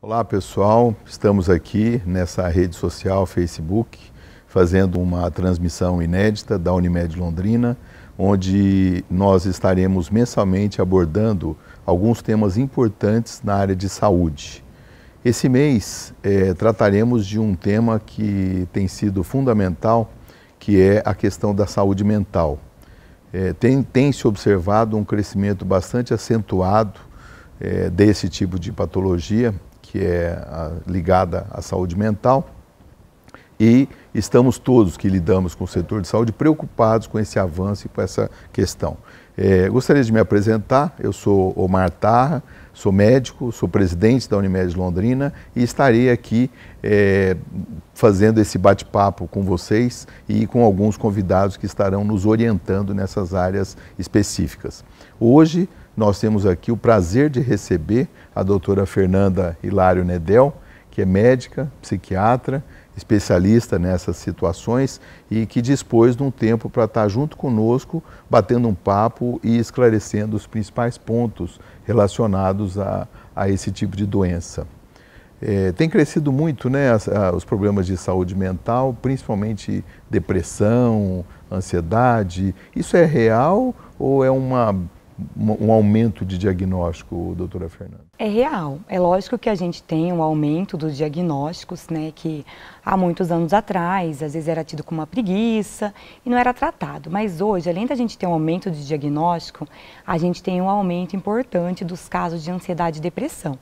Olá pessoal, estamos aqui nessa rede social Facebook fazendo uma transmissão inédita da Unimed Londrina, onde nós estaremos mensalmente abordando alguns temas importantes na área de saúde. Esse mês trataremos de um tema que tem sido fundamental, que é a questão da saúde mental. Tem se observado um crescimento bastante acentuado desse tipo de patologia, que é ligada à saúde mental, e estamos todos que lidamos com o setor de saúde preocupados com esse avanço e com essa questão. Gostaria de me apresentar, eu sou Omar Tarra, sou médico, sou presidente da Unimed Londrina e estarei aqui fazendo esse bate-papo com vocês e com alguns convidados que estarão nos orientando nessas áreas específicas. Hoje nós temos aqui o prazer de receber a doutora Fernanda Hilário Nedel, que é médica, psiquiatra, especialista nessas situações e que dispôs de um tempo para estar junto conosco, batendo um papo e esclarecendo os principais pontos relacionados a esse tipo de doença. Tem crescido muito, né, os problemas de saúde mental, principalmente depressão, ansiedade. Isso é real ou é um aumento de diagnóstico, doutora Fernanda? É real. É lógico que a gente tem um aumento dos diagnósticos, né, que há muitos anos atrás, às vezes era tido como uma preguiça e não era tratado. Mas hoje, além da gente ter um aumento de diagnóstico, a gente tem um aumento importante dos casos de ansiedade e depressão.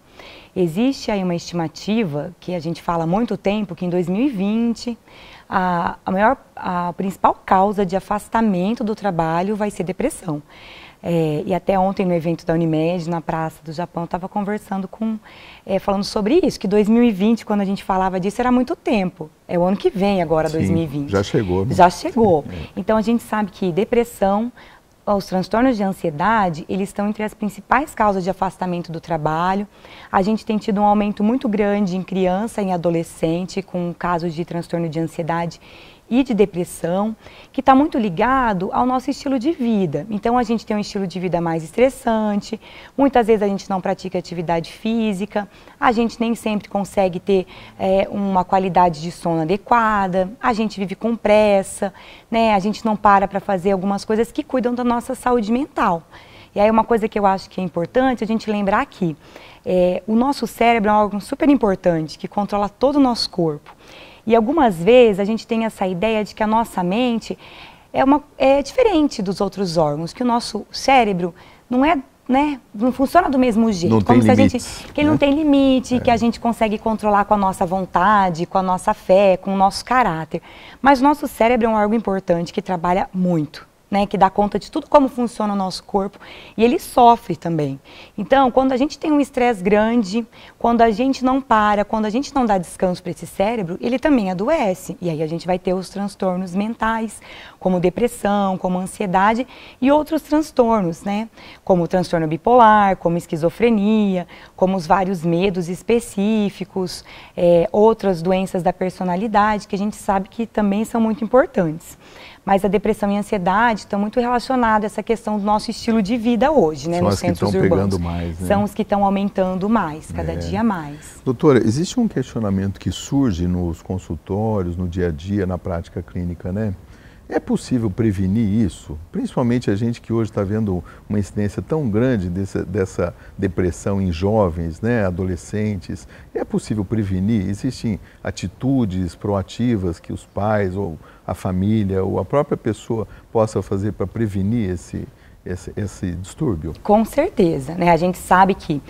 Existe aí uma estimativa, que a gente fala há muito tempo, que em 2020, a principal causa de afastamento do trabalho vai ser depressão. E até ontem no evento da Unimed, na Praça do Japão, estava conversando falando sobre isso, que 2020, quando a gente falava disso, era muito tempo. É o ano que vem agora, sim, 2020. Já chegou. Né? Já chegou. Então a gente sabe que depressão, os transtornos de ansiedade, eles estão entre as principais causas de afastamento do trabalho. A gente tem tido um aumento muito grande em criança e em adolescente, com casos de transtorno de ansiedade e de depressão, que está muito ligado ao nosso estilo de vida. Então a gente tem um estilo de vida mais estressante, muitas vezes a gente não pratica atividade física, a gente nem sempre consegue ter uma qualidade de sono adequada, a gente vive com pressa, né? A gente não para fazer algumas coisas que cuidam da nossa saúde mental. E aí uma coisa que eu acho que é importante a gente lembrar aqui, o nosso cérebro é um órgão super importante que controla todo o nosso corpo. E algumas vezes a gente tem essa ideia de que a nossa mente é diferente dos outros órgãos, que o nosso cérebro não funciona do mesmo jeito. Não tem limites, que ele não tem limite, que a gente consegue controlar com a nossa vontade, com a nossa fé, com o nosso caráter. Mas o nosso cérebro é um órgão importante que trabalha muito. Né, que dá conta de tudo como funciona o nosso corpo e ele sofre também. Então, quando a gente tem um estresse grande, quando a gente não para, quando a gente não dá descanso para esse cérebro, ele também adoece. E aí a gente vai ter os transtornos mentais, como depressão, como ansiedade e outros transtornos, né? Como o transtorno bipolar, como esquizofrenia, como os vários medos específicos, outras doenças da personalidade que a gente sabe que também são muito importantes. Mas a depressão e a ansiedade estão muito relacionadas a essa questão do nosso estilo de vida hoje, né, nos centros urbanos. Mais, né? São os que estão aumentando mais, cada dia mais. Doutora, existe um questionamento que surge nos consultórios, no dia a dia, na prática clínica, né? É possível prevenir isso? Principalmente a gente que hoje está vendo uma incidência tão grande dessa depressão em jovens, né, adolescentes. É possível prevenir? Existem atitudes proativas que os pais ou a família ou a própria pessoa possa fazer para prevenir esse distúrbio? Com certeza, né? A gente sabe que,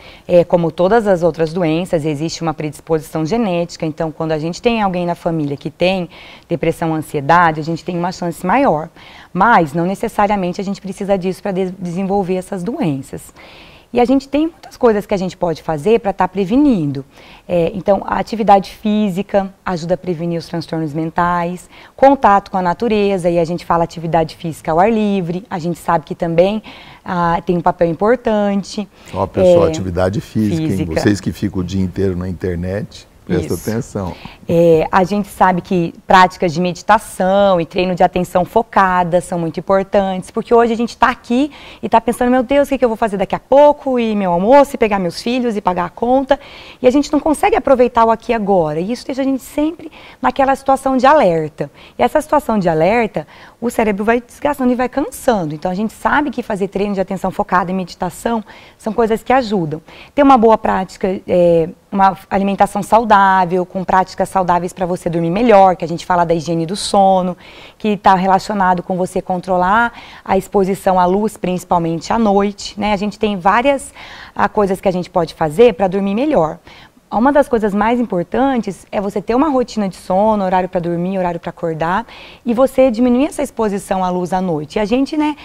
como todas as outras doenças, existe uma predisposição genética, então quando a gente tem alguém na família que tem depressão, ansiedade, a gente tem uma chance maior, mas não necessariamente a gente precisa disso para desenvolver essas doenças. E a gente tem muitas coisas que a gente pode fazer para estar prevenindo. Então, a atividade física ajuda a prevenir os transtornos mentais, contato com a natureza, e a gente fala atividade física ao ar livre, a gente sabe que também tem um papel importante. Ó, pessoal, atividade física. Hein? Vocês que ficam o dia inteiro na internet. Presta atenção. A gente sabe que práticas de meditação e treino de atenção focada são muito importantes, porque hoje a gente está aqui e está pensando, meu Deus, o que eu vou fazer daqui a pouco, e meu almoço, e pegar meus filhos, e pagar a conta, e a gente não consegue aproveitar o aqui e agora, e isso deixa a gente sempre naquela situação de alerta. E essa situação de alerta, o cérebro vai desgastando e vai cansando, então a gente sabe que fazer treino de atenção focada e meditação são coisas que ajudam. Ter uma boa prática, uma alimentação saudável, com práticas saudáveis para você dormir melhor, que a gente fala da higiene do sono, que está relacionado com você controlar a exposição à luz, principalmente à noite, né? A gente tem várias coisas que a gente pode fazer para dormir melhor. Uma das coisas mais importantes é você ter uma rotina de sono, horário para dormir, horário para acordar, e você diminuir essa exposição à luz à noite. E a gente, né,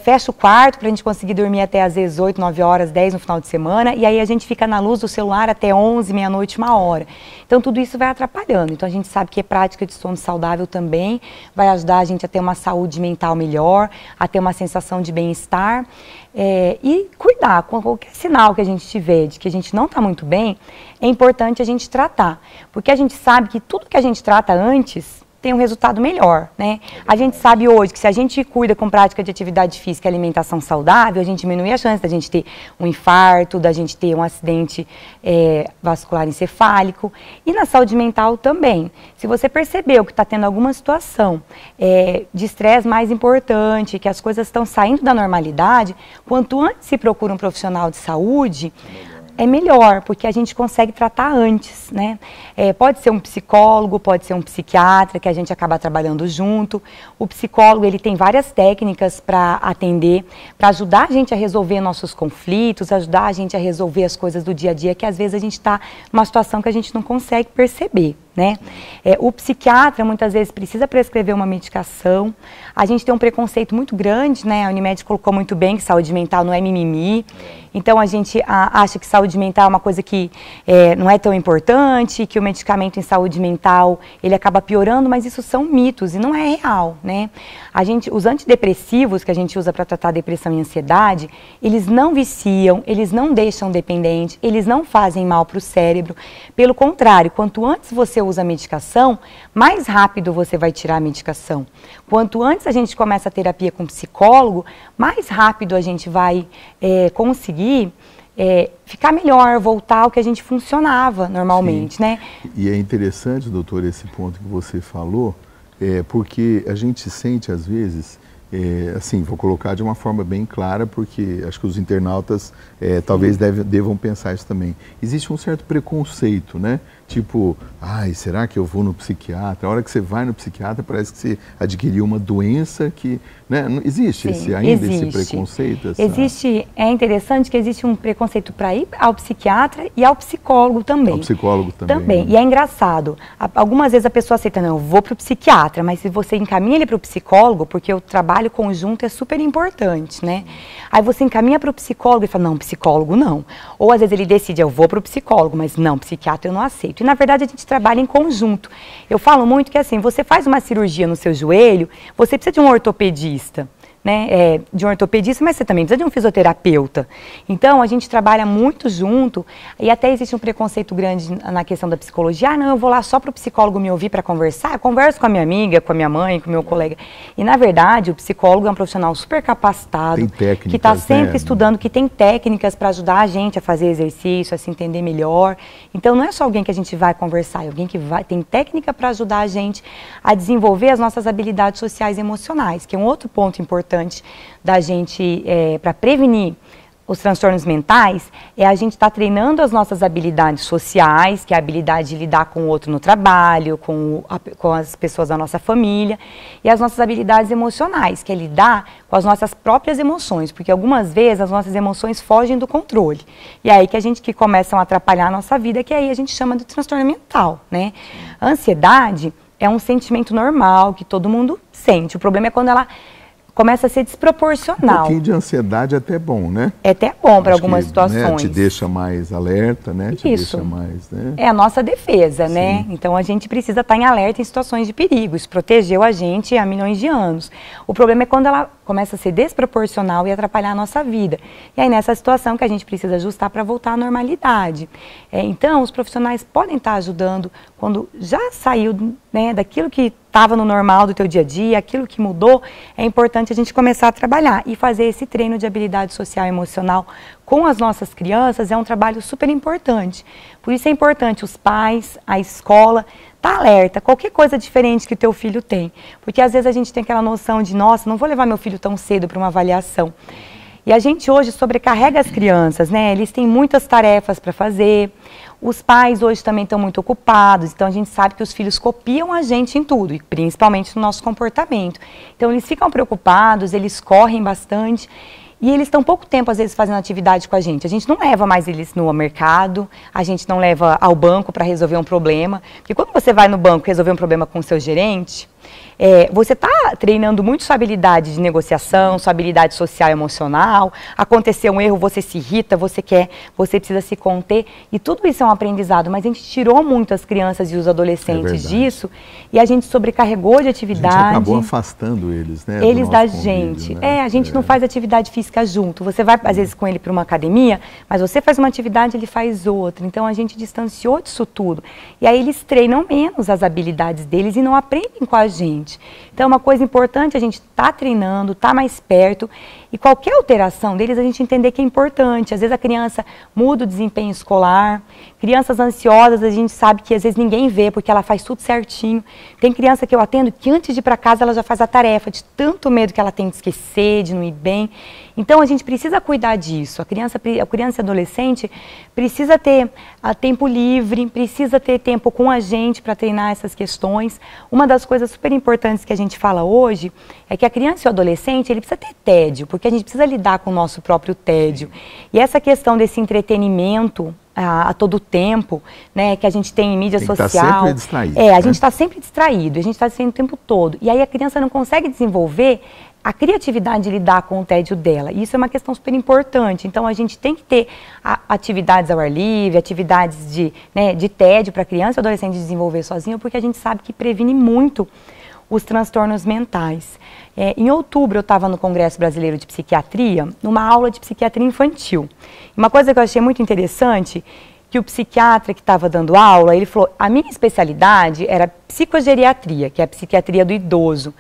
fecha o quarto para a gente conseguir dormir até às vezes 8, 9 horas, 10 no final de semana, e aí a gente fica na luz do celular até 11, meia-noite, 1 hora. Então tudo isso vai atrapalhando. Então a gente sabe que a prática de sono saudável também vai ajudar a gente a ter uma saúde mental melhor, a ter uma sensação de bem-estar, e cuidar com qualquer sinal que a gente tiver de que a gente não está muito bem, é importante a gente tratar. Porque a gente sabe que tudo que a gente trata antes tem um resultado melhor, né? A gente sabe hoje que se a gente cuida com prática de atividade física e alimentação saudável, a gente diminui a chance da gente ter um infarto, da gente ter um acidente vascular encefálico, e na saúde mental também. Se você percebeu que está tendo alguma situação de estresse mais importante, que as coisas estão saindo da normalidade, quanto antes se procura um profissional de saúde, é melhor, porque a gente consegue tratar antes, né? Pode ser um psicólogo, pode ser um psiquiatra, que a gente acaba trabalhando junto. O psicólogo, ele tem várias técnicas para atender, para ajudar a gente a resolver nossos conflitos, ajudar a gente a resolver as coisas do dia a dia, que às vezes a gente está numa situação que a gente não consegue perceber, né? O psiquiatra, muitas vezes, precisa prescrever uma medicação. A gente tem um preconceito muito grande, né? A Unimed colocou muito bem que saúde mental não é mimimi. Então, a gente acha que saúde mental é uma coisa que não é tão importante, que o medicamento em saúde mental, ele acaba piorando, mas isso são mitos e não é real, né? Os antidepressivos que a gente usa para tratar depressão e ansiedade, eles não viciam, eles não deixam dependente, eles não fazem mal para o cérebro. Pelo contrário, quanto antes você usa a medicação, mais rápido você vai tirar a medicação. Quanto antes a gente começa a terapia com psicólogo, mais rápido a gente vai conseguir ficar melhor, voltar ao que a gente funcionava normalmente, Sim. né? E é interessante, doutor, esse ponto que você falou, porque a gente sente às vezes, assim, vou colocar de uma forma bem clara, porque acho que os internautas talvez devam pensar isso também. Existe um certo preconceito, né? Tipo, ai, será que eu vou no psiquiatra? A hora que você vai no psiquiatra parece que você adquiriu uma doença que... Né? Não existe Sim, esse preconceito? Existe, é interessante que existe um preconceito para ir ao psiquiatra e ao psicólogo também. Ao psicólogo também. Também, né? e é engraçado, algumas vezes a pessoa aceita, não, eu vou para o psiquiatra, mas se você encaminha ele para o psicólogo, porque o trabalho conjunto é super importante, né? Aí você encaminha para o psicólogo e fala, não, psicólogo não. Ou às vezes ele decide, eu vou para o psicólogo, mas não, psiquiatra eu não aceito. E na verdade a gente trabalha em conjunto. Eu falo muito que assim, você faz uma cirurgia no seu joelho, você precisa de um ortopedista, né, de um ortopedista, mas você também precisa de um fisioterapeuta. Então, a gente trabalha muito junto e até existe um preconceito grande na questão da psicologia. Ah, não, eu vou lá só para o psicólogo me ouvir para conversar. Eu converso com a minha amiga, com a minha mãe, com o meu colega. E, na verdade, o psicólogo é um profissional super capacitado, que está sempre estudando, que tem técnicas para ajudar a gente a fazer exercício, a se entender melhor. Então, não é só alguém que a gente vai conversar, é alguém que tem técnica para ajudar a gente a desenvolver as nossas habilidades sociais e emocionais, que é um outro ponto importante da gente, para prevenir os transtornos mentais, a gente estar treinando as nossas habilidades sociais, que é a habilidade de lidar com o outro no trabalho, com as pessoas da nossa família, e as nossas habilidades emocionais, que é lidar com as nossas próprias emoções, porque algumas vezes as nossas emoções fogem do controle. E é aí que começam a atrapalhar a nossa vida, que aí a gente chama de transtorno mental, né? A ansiedade é um sentimento normal, que todo mundo sente. O problema é quando ela começa a ser desproporcional. Um pouquinho de ansiedade é até bom, né? É até bom para algumas situações. Né, te deixa mais alerta, né? Te Isso. Deixa mais, né? É a nossa defesa, Sim. né? Então a gente precisa estar em alerta em situações de perigo. Isso protegeu a gente há milhões de anos. O problema é quando ela começa a ser desproporcional e atrapalhar a nossa vida. E aí nessa situação que a gente precisa ajustar para voltar à normalidade. Então, os profissionais podem estar ajudando quando já saiu, né, daquilo que estava no normal do teu dia a dia, aquilo que mudou, é importante a gente começar a trabalhar e fazer esse treino de habilidade social e emocional com as nossas crianças é um trabalho super importante. Por isso é importante os pais, a escola, tá alerta, qualquer coisa diferente que o teu filho tem. Porque às vezes a gente tem aquela noção de, nossa, não vou levar meu filho tão cedo para uma avaliação. E a gente hoje sobrecarrega as crianças, né? Eles têm muitas tarefas para fazer. Os pais hoje também estão muito ocupados, então a gente sabe que os filhos copiam a gente em tudo, e principalmente no nosso comportamento. Então eles ficam preocupados, eles correm bastante. E eles estão pouco tempo, às vezes, fazendo atividade com a gente. A gente não leva mais eles no mercado, a gente não leva ao banco para resolver um problema. Porque quando você vai no banco resolver um problema com o seu gerente, você está treinando muito sua habilidade de negociação, sua habilidade social e emocional. Aconteceu um erro, você se irrita, você precisa se conter. E tudo isso é um aprendizado, mas a gente tirou muito as crianças e os adolescentes disso e a gente sobrecarregou de atividade. A gente acabou afastando eles, né? Eles da gente. Né? A gente não faz atividade física junto. Você vai, às vezes, com ele para uma academia, mas você faz uma atividade, ele faz outra. Então, a gente distanciou disso tudo. E aí, eles treinam menos as habilidades deles e não aprendem com a gente. Então, uma coisa importante, a gente está treinando, está mais perto, e qualquer alteração deles, a gente entender que é importante. Às vezes a criança muda o desempenho escolar, crianças ansiosas, a gente sabe que às vezes ninguém vê, porque ela faz tudo certinho. Tem criança que eu atendo que antes de ir para casa, ela já faz a tarefa, de tanto medo que ela tem de esquecer, de não ir bem. Então, a gente precisa cuidar disso. A criança e adolescente precisa ter tempo livre, precisa ter tempo com a gente para treinar essas questões. Uma das coisas super importantes que a gente fala hoje é que a criança e o adolescente, ele precisa ter tédio, porque a gente precisa lidar com o nosso próprio tédio. E essa questão desse entretenimento a todo tempo, né, que a gente tem em mídia social. Tá sempre distraído, a gente está sempre distraído, a gente está distraído o tempo todo. E aí a criança não consegue desenvolver a criatividade de lidar com o tédio dela. E isso é uma questão super importante. Então, a gente tem que ter atividades ao ar livre, atividades de tédio para a criança e adolescente desenvolver sozinho, porque a gente sabe que previne muito os transtornos mentais. Em outubro, eu estava no Congresso Brasileiro de Psiquiatria, numa aula de psiquiatria infantil. Uma coisa que eu achei muito interessante, que o psiquiatra que estava dando aula, ele falou, a minha especialidade era psicogeriatria, que é a psiquiatria do idoso.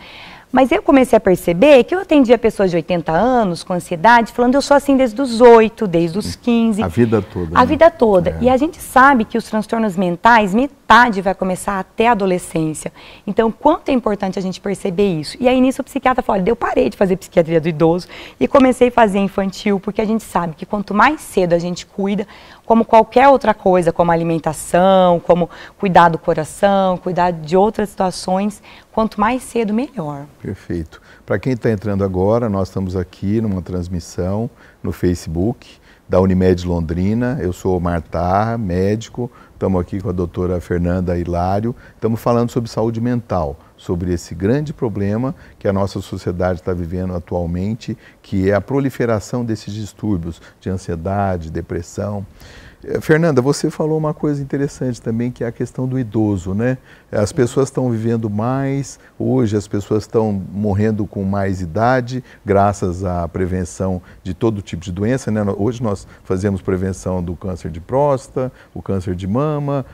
Mas eu comecei a perceber que eu atendia pessoas de 80 anos com ansiedade, falando eu sou assim desde os 8, desde os 15. A vida toda. A vida toda. E a gente sabe que os transtornos mentais, metade vai começar até a adolescência. Então, quanto é importante a gente perceber isso? E aí, nisso, o psiquiatra falou, eu parei de fazer psiquiatria do idoso e comecei a fazer infantil, porque a gente sabe que quanto mais cedo a gente cuida, como qualquer outra coisa, como alimentação, como cuidar do coração, cuidar de outras situações, quanto mais cedo, melhor. Perfeito. Para quem está entrando agora, nós estamos aqui numa transmissão no Facebook da Unimed Londrina. Eu sou o Martar, médico, estamos aqui com a doutora Fernanda Hilário, estamos falando sobre saúde mental, sobre esse grande problema que a nossa sociedade está vivendo atualmente, que é a proliferação desses distúrbios de ansiedade, depressão. Fernanda, você falou uma coisa interessante também, que é a questão do idoso, né? As pessoas estão vivendo mais, hoje as pessoas estão morrendo com mais idade, graças à prevenção de todo tipo de doença, né? Hoje nós fazemos prevenção do câncer de próstata, o câncer de mama,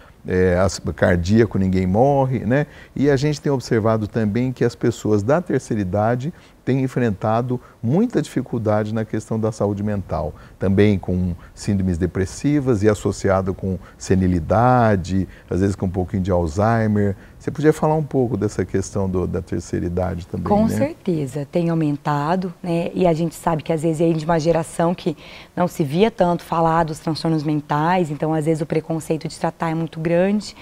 cardíaco, ninguém morre, né? E a gente tem observado também que as pessoas da terceira idade têm enfrentado muita dificuldade na questão da saúde mental, também com síndromes depressivas e associado com senilidade, às vezes com um pouquinho de Alzheimer. Você podia falar um pouco dessa questão da terceira idade também, Com né? certeza, tem aumentado, né? E a gente sabe que às vezes é de uma geração que não se via tanto falar dos transtornos mentais, então às vezes o preconceito de tratar é muito grande.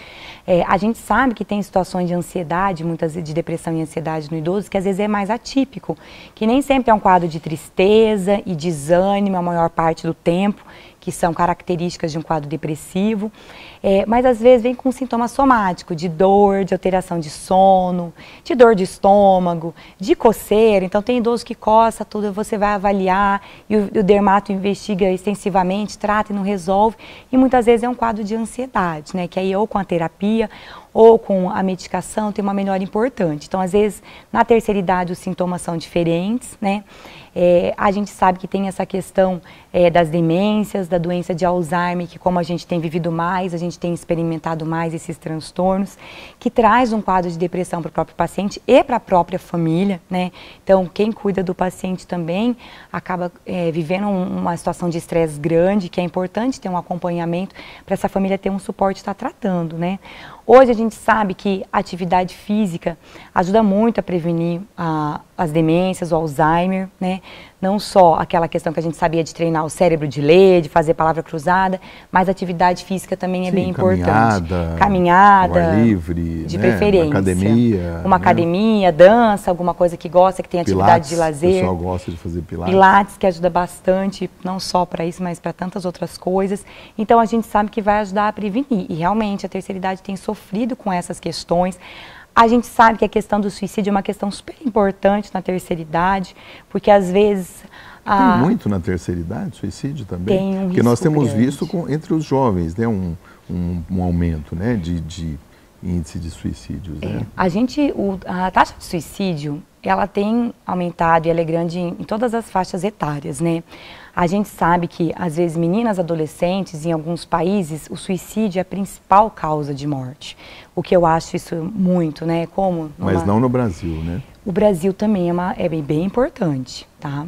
A gente sabe que tem situações de ansiedade, muitas de depressão e ansiedade no idoso, que às vezes é mais atípico, que nem sempre é um quadro de tristeza e desânimo a maior parte do tempo, que são características de um quadro depressivo, mas às vezes vem com sintoma somático, de dor, de alteração de sono, de dor de estômago, de coceira. Então tem idoso que coça, tudo você vai avaliar e o dermato investiga extensivamente, trata e não resolve. E muitas vezes é um quadro de ansiedade, né? Que aí ou com a terapia ou com a medicação tem uma melhora importante. Então às vezes na terceira idade os sintomas são diferentes, né? A gente sabe que tem essa questão das demências, da doença de Alzheimer, que como a gente tem vivido mais, a gente tem experimentado mais esses transtornos, que traz um quadro de depressão para o próprio paciente e para a própria família, né? Então, quem cuida do paciente também acaba vivendo uma situação de estresse grande, que é importante ter um acompanhamento para essa família ter um suporte e estar tratando, né? Hoje a gente sabe que a atividade física ajuda muito a prevenir as demências, o Alzheimer, né? Não só aquela questão que a gente sabia de treinar o cérebro de ler, de fazer palavra cruzada, mas a atividade física também é bem importante. Caminhada, ao ar livre, de né? preferência. Uma academia. Uma academia, dança, alguma coisa que gosta, que tem atividade Pilates, de lazer. O pessoal gosta de fazer pilates. Pilates, que ajuda bastante, não só para isso, mas para tantas outras coisas. Então a gente sabe que vai ajudar a prevenir. E realmente a terceira idade tem sofrido com essas questões. A gente sabe que a questão do suicídio é uma questão super importante na terceira idade, porque às vezes... Tem muito na terceira idade, suicídio também? Tem um porque nós temos grande. visto entre os jovens, né, um aumento, né, de índice de suicídios. Né? A taxa de suicídio, ela tem aumentado e ela é grande em todas as faixas etárias, né? A gente sabe que, às vezes, meninas, adolescentes, em alguns países, o suicídio é a principal causa de morte. O que eu acho isso muito, né? Mas não no Brasil, né? O Brasil também é bem importante, tá?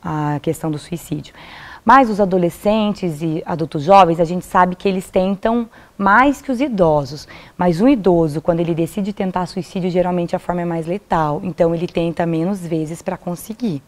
A questão do suicídio. Mas os adolescentes e adultos jovens, a gente sabe que eles tentam mais que os idosos. Mas um idoso, quando ele decide tentar suicídio, geralmente a forma é mais letal. Então, ele tenta menos vezes para conseguir.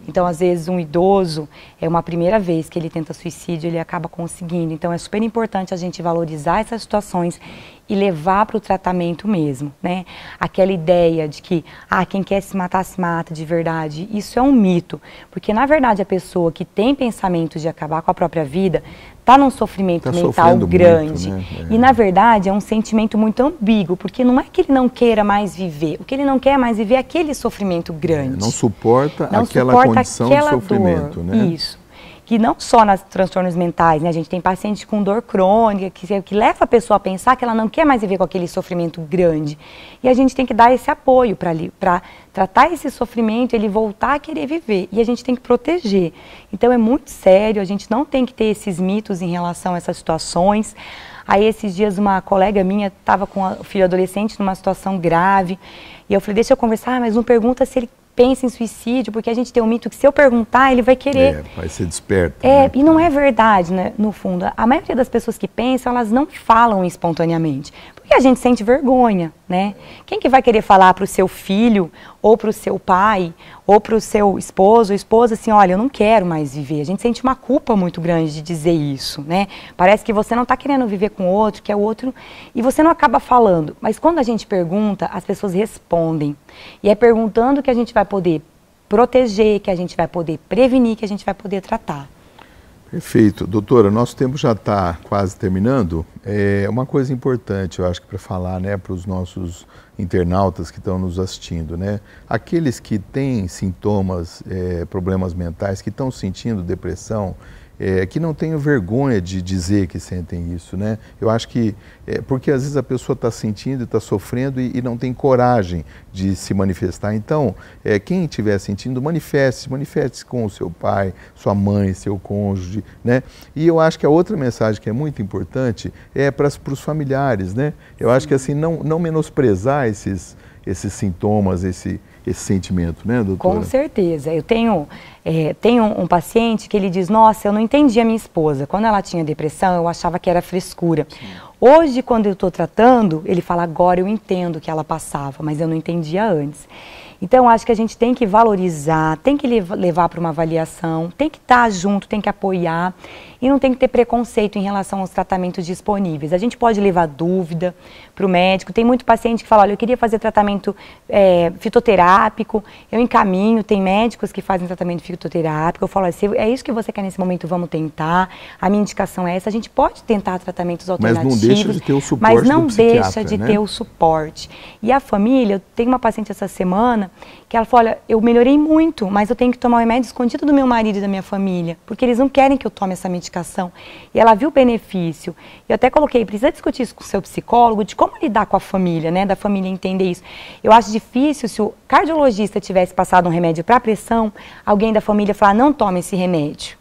Então, às vezes, um idoso, é uma primeira vez que ele tenta suicídio, ele acaba conseguindo. Então, é super importante a gente valorizar essas situações e levar para o tratamento mesmo, né? Aquela ideia de que, quem quer se mata de verdade, isso é um mito. Porque, na verdade, a pessoa que tem pensamento de acabar com a própria vida está num sofrimento mental grande. Muito, né? E, na verdade, é um sentimento muito ambíguo, porque não é que ele não queira mais viver. O que ele não quer mais viver é aquele sofrimento grande. Não suporta aquela condição de sofrimento, dor, né? Isso. Que não só nas transtornos mentais, né? A gente tem pacientes com dor crônica, que leva a pessoa a pensar que ela não quer mais viver com aquele sofrimento grande. E a gente tem que dar esse apoio para tratar esse sofrimento, ele voltar a querer viver. E a gente tem que proteger. Então é muito sério, a gente não tem que ter esses mitos em relação a essas situações. Aí esses dias uma colega minha estava com o filho adolescente numa situação grave. E eu falei, deixa eu conversar, mas não pergunta se ele pensa em suicídio, porque a gente tem um mito que se eu perguntar, ele vai querer. Vai ser desperto. Né? E não é verdade, né, no fundo. A maioria das pessoas que pensam, elas não falam espontaneamente. Porque a gente sente vergonha, né? Quem que vai querer falar para o seu filho, ou para o seu pai, ou para o seu esposo ou esposa, assim, olha, eu não quero mais viver. A gente sente uma culpa muito grande de dizer isso, né? Parece que você não está querendo viver com o outro, que é o outro, e você não acaba falando. Mas quando a gente pergunta, as pessoas respondem. E é perguntando que a gente vai poder proteger, que a gente vai poder prevenir, que a gente vai poder tratar. Perfeito. Doutora, nosso tempo já está quase terminando. Uma coisa importante, eu acho que para falar, né, para os nossos internautas que estão nos assistindo, né? Aqueles que têm sintomas, problemas mentais, que estão sentindo depressão, que não tenham vergonha de dizer que sentem isso, né? Eu acho que, porque às vezes a pessoa está sentindo, está sofrendo e não tem coragem de se manifestar. Então, quem estiver sentindo, manifeste com o seu pai, sua mãe, seu cônjuge, né? E eu acho que a outra mensagem que é muito importante é para os familiares, né? Eu acho que assim, não menosprezar esses sintomas, esse sentimento, né, doutora? Com certeza. Eu tenho um paciente que ele diz, nossa, eu não entendi a minha esposa. Quando ela tinha depressão, eu achava que era frescura. Sim. Hoje, quando eu estou tratando, ele fala, agora eu entendo o que ela passava, mas eu não entendia antes. Então, acho que a gente tem que valorizar, tem que levar para uma avaliação, tem que estar junto, tem que apoiar. e não tem que ter preconceito em relação aos tratamentos disponíveis. A gente pode levar dúvida para o médico. Tem muito paciente que fala, olha, eu queria fazer tratamento fitoterápico, eu encaminho, tem médicos que fazem tratamento fitoterápico, eu falo assim, é isso que você quer nesse momento, vamos tentar, a minha indicação é essa, a gente pode tentar tratamentos alternativos, mas não deixa de ter o suporte mas não do psiquiatra, deixa de né? ter o suporte. E a família, eu tenho uma paciente essa semana que ela falou, olha, eu melhorei muito, mas eu tenho que tomar o remédio escondido do meu marido e da minha família, porque eles não querem que eu tome essa medicação. E ela viu o benefício. Eu até coloquei, precisa discutir isso com o seu psicólogo, de como lidar com a família, né, da família entender isso. Eu acho difícil, se o cardiologista tivesse passado um remédio para pressão, alguém da família falar, não tome esse remédio.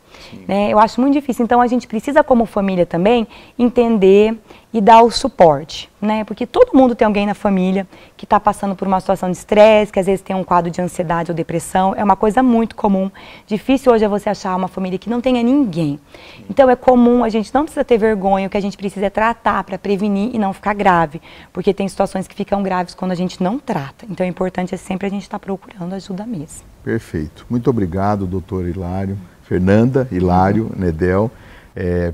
Né? Eu acho muito difícil. Então, a gente precisa, como família também, entender e dar o suporte, né? Porque todo mundo tem alguém na família que está passando por uma situação de estresse, que às vezes tem um quadro de ansiedade ou depressão. É uma coisa muito comum. Difícil hoje é você achar uma família que não tenha ninguém. Então, é comum, a gente não precisa ter vergonha, o que a gente precisa é tratar para prevenir e não ficar grave. Porque tem situações que ficam graves quando a gente não trata. Então, o importante é sempre a gente estar procurando ajuda mesmo. Perfeito. Muito obrigado, doutor Hilário. Fernanda Hilário Nedel,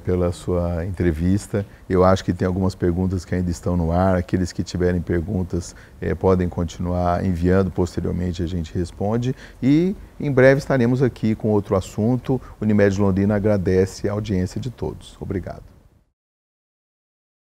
pela sua entrevista. Eu acho que tem algumas perguntas que ainda estão no ar. Aqueles que tiverem perguntas podem continuar enviando, posteriormente a gente responde. E em breve estaremos aqui com outro assunto. Unimed Londrina agradece a audiência de todos. Obrigado.